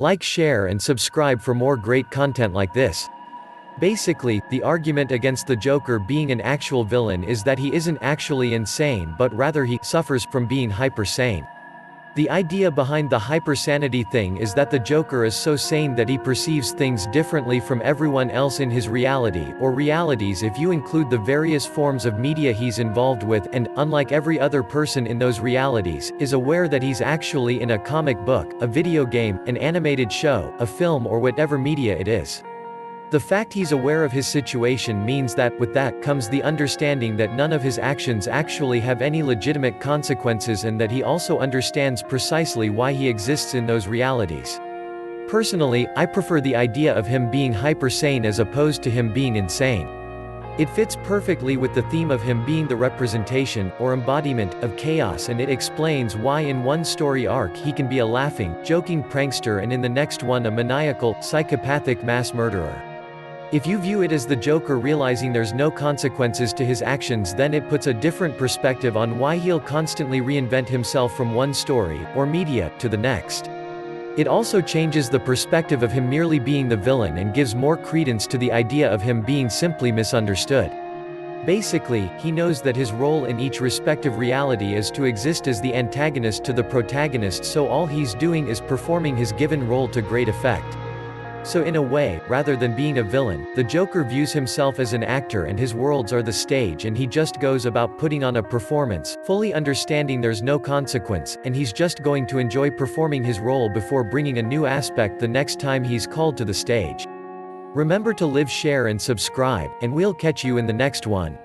Like, share and subscribe for more great content like this. Basically, the argument against the Joker being an actual villain is that he isn't actually insane but rather he suffers from being hyper-sane. The idea behind the hypersanity thing is that the Joker is so sane that he perceives things differently from everyone else in his reality, or realities if you include the various forms of media he's involved with, and, unlike every other person in those realities, is aware that he's actually in a comic book, a video game, an animated show, a film, or whatever media it is. The fact he's aware of his situation means that, with that, comes the understanding that none of his actions actually have any legitimate consequences and that he also understands precisely why he exists in those realities. Personally, I prefer the idea of him being hyper-sane as opposed to him being insane. It fits perfectly with the theme of him being the representation, or embodiment, of chaos, and it explains why in one story arc he can be a laughing, joking prankster and in the next one a maniacal, psychopathic mass murderer. If you view it as the Joker realizing there's no consequences to his actions, then it puts a different perspective on why he'll constantly reinvent himself from one story, or media, to the next. It also changes the perspective of him merely being the villain and gives more credence to the idea of him being simply misunderstood. Basically, he knows that his role in each respective reality is to exist as the antagonist to the protagonist, so all he's doing is performing his given role to great effect. So in a way, rather than being a villain, the Joker views himself as an actor and his worlds are the stage and he just goes about putting on a performance, fully understanding there's no consequence, and he's just going to enjoy performing his role before bringing a new aspect the next time he's called to the stage. Remember to live, share and subscribe, and we'll catch you in the next one.